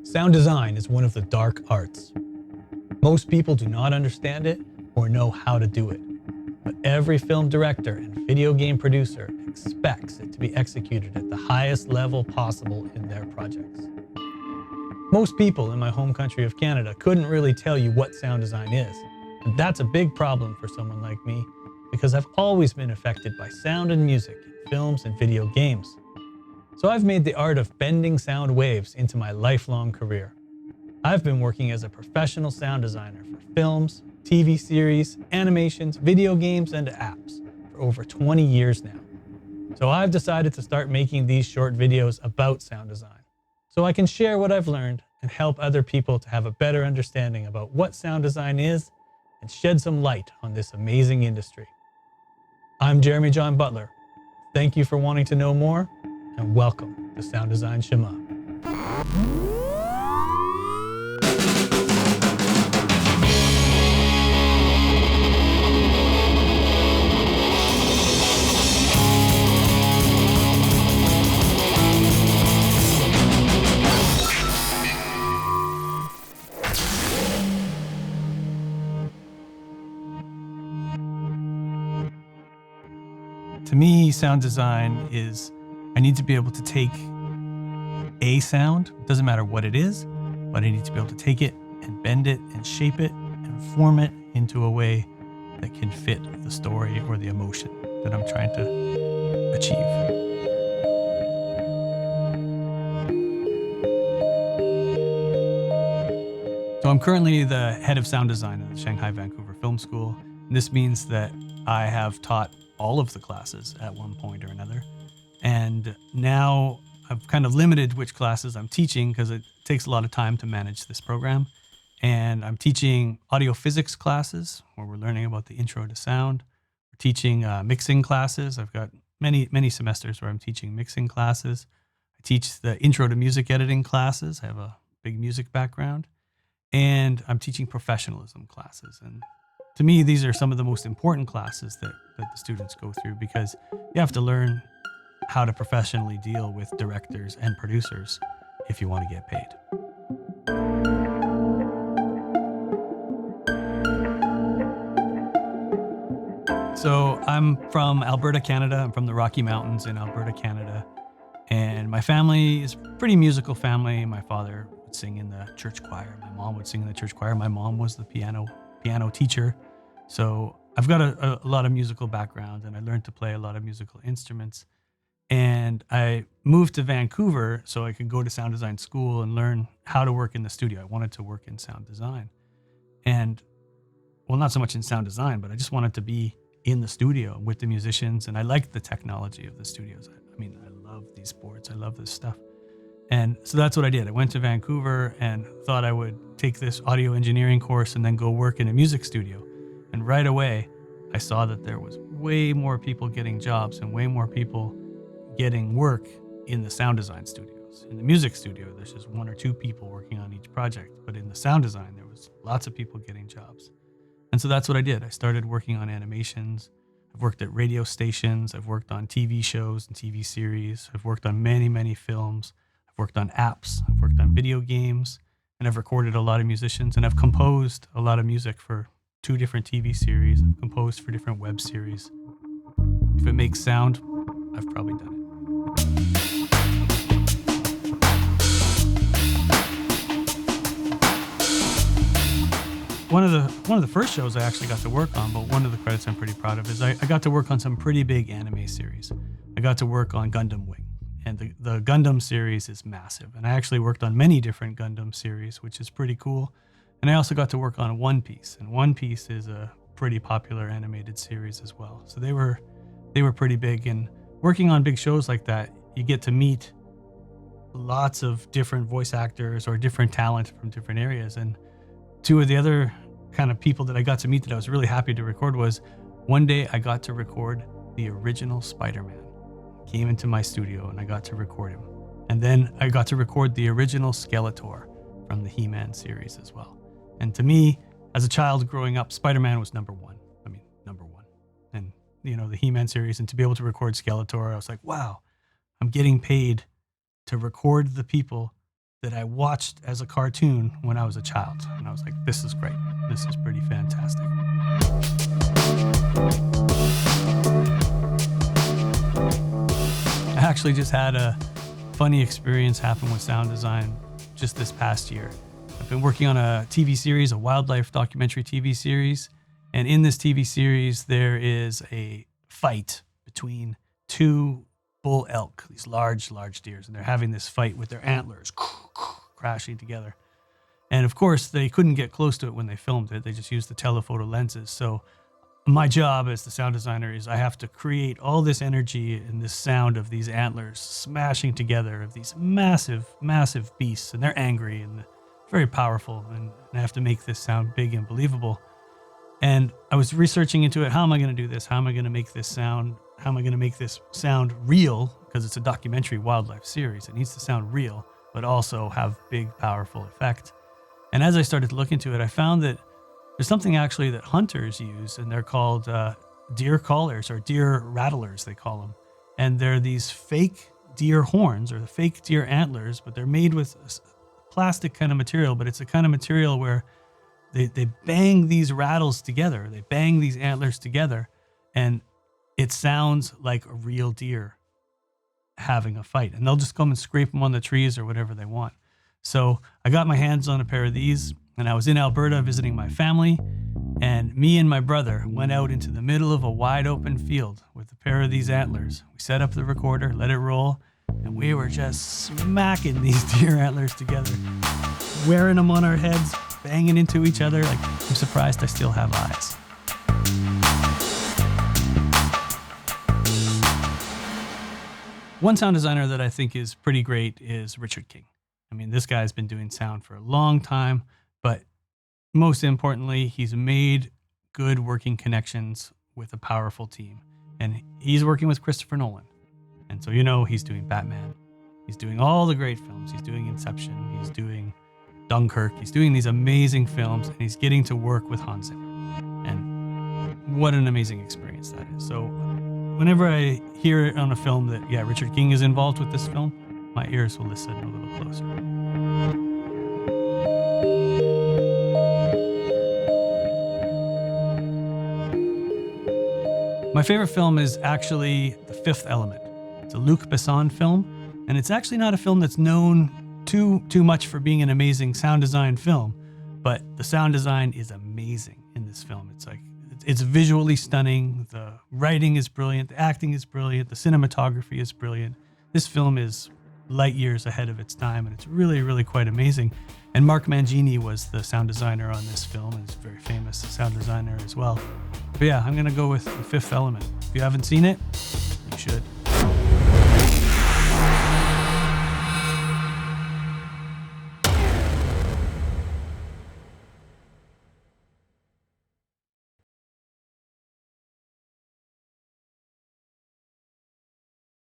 Sound design is one of the dark arts. Most people do not understand it or know how to do it, but every film director and video game producer expects it to be executed at the highest level possible in their projects. Most people in my home country of Canada couldn't really tell you what sound design is, and that's a big problem for someone like me because I've always been affected by sound and music in films and video games. So I've made the art of bending sound waves into my lifelong career. I've been working as a professional sound designer for films, TV series, animations, video games, and apps for over 20 years now. So I've decided to start making these short videos about sound design, so I can share what I've learned and help other people to have a better understanding about what sound design is and shed some light on this amazing industry. I'm Jeremy John Butler. Thank you for wanting to know more, and welcome to Sound Design Shen Me. To me, sound design is, I need to be able to take a sound, it doesn't matter what it is, but I need to be able to take it and bend it and shape it and form it into a way that can fit the story or the emotion that I'm trying to achieve. So I'm currently the head of sound design at the Shanghai Vancouver Film School. And this means that I have taught all of the classes at one point or another. And now I've kind of limited which classes I'm teaching because it takes a lot of time to manage this program. And I'm teaching audio physics classes where we're learning about the intro to sound. We're teaching mixing classes. I've got many semesters where I'm teaching mixing classes. I teach the intro to music editing classes. I have a big music background. And I'm teaching professionalism classes. And to me, these are some of the most important classes that the students go through because you have to learn how to professionally deal with directors and producers if you want to get paid. So I'm from Alberta, Canada. I'm from the Rocky Mountains in Alberta, Canada. And my family is a pretty musical family. My father would sing in the church choir. My mom would sing in the church choir. My mom was the piano teacher. So I've got a lot of musical background and I learned to play a lot of musical instruments. And I moved to Vancouver so I could go to sound design school and learn how to work in the studio. I wanted to work in sound design. And, well, not so much in sound design, but I just wanted to be in the studio with the musicians. And I liked the technology of the studios. I mean, I love these boards. I love this stuff. And so that's what I did. I went to Vancouver and thought I would take this audio engineering course and then go work in a music studio. And right away, I saw that there was way more people getting jobs and way more people getting work in the sound design studios. In the music studio, there's just one or two people working on each project. But in the sound design, there was lots of people getting jobs. And so that's what I did. I started working on animations. I've worked at radio stations. I've worked on TV shows and TV series. I've worked on many films. I've worked on apps. I've worked on video games. And I've recorded a lot of musicians. And I've composed a lot of music for 2 different TV series. I've composed for different web series. If it makes sound, I've probably done it. One of the first shows I actually got to work on, but one of the credits I'm pretty proud of, is I got to work on some pretty big anime series. I got to work on Gundam Wing, and the Gundam series is massive. And I actually worked on many different Gundam series, which is pretty cool. And I also got to work on One Piece, and One Piece is a pretty popular animated series as well. So they were pretty big. And working on big shows like that, you get to meet lots of different voice actors or different talent from different areas. And 2 of the other kind of people that I got to meet that I was really happy to record was, one day I got to record the original Spider-Man. Came into my studio and I got to record him. And then I got to record the original Skeletor from the He-Man series as well. And to me, as a child growing up, Spider-Man was number one. I mean, number one. And, you know, the He-Man series, and to be able to record Skeletor, I was like, wow, I'm getting paid to record the people that I watched as a cartoon when I was a child. And I was like, this is great. This is pretty fantastic. I actually just had a funny experience happen with sound design just this past year. I've been working on a TV series, a wildlife documentary TV series. And in this TV series, there is a fight between two bull elk, these large deers, and they're having this fight with their antlers crashing together. And of course, they couldn't get close to it when they filmed it. They just used the telephoto lenses. So my job as the sound designer is I have to create all this energy and this sound of these antlers smashing together, of these massive beasts, and they're angry and very powerful, and I have to make this sound big and believable. And I was researching into it. How am I going to do this? How am I going to make this sound? How am I going to make this sound real? Because it's a documentary wildlife series. It needs to sound real, but also have big, powerful effect. And as I started to look into it, I found that there's something actually that hunters use, and they're called deer callers, or deer rattlers, they call them. And they're these fake deer horns or the fake deer antlers, but they're made with plastic kind of material, but it's a kind of material where they bang these rattles together. They bang these antlers together, and it sounds like a real deer having a fight. And they'll just come and scrape them on the trees or whatever they want. So I got my hands on a pair of these, and I was in Alberta visiting my family, and me and my brother went out into the middle of a wide open field with a pair of these antlers. We set up the recorder, let it roll, and we were just smacking these deer antlers together, wearing them on our heads, banging into each other. Like, I'm surprised I still have eyes. One sound designer that I think is pretty great is Richard King. I mean, this guy's been doing sound for a long time, but most importantly, he's made good working connections with a powerful team. And he's working with Christopher Nolan. And so, he's doing Batman. He's doing all the great films. He's doing Inception. He's doing Dunkirk. He's doing these amazing films, and he's getting to work with Hans Zimmer. And what an amazing experience that is. So whenever I hear it on a film that, Richard King is involved with this film, my ears will listen a little closer. My favorite film is actually The Fifth Element. It's a Luc Besson film, and it's actually not a film that's known too much for being an amazing sound design film, but the sound design is amazing in this film. It's visually stunning. The writing is brilliant. The acting is brilliant. The cinematography is brilliant. This film is light years ahead of its time, and it's really, really quite amazing. And Mark Mangini was the sound designer on this film, and he's a very famous sound designer as well. But I'm going to go with The Fifth Element. If you haven't seen it, you should.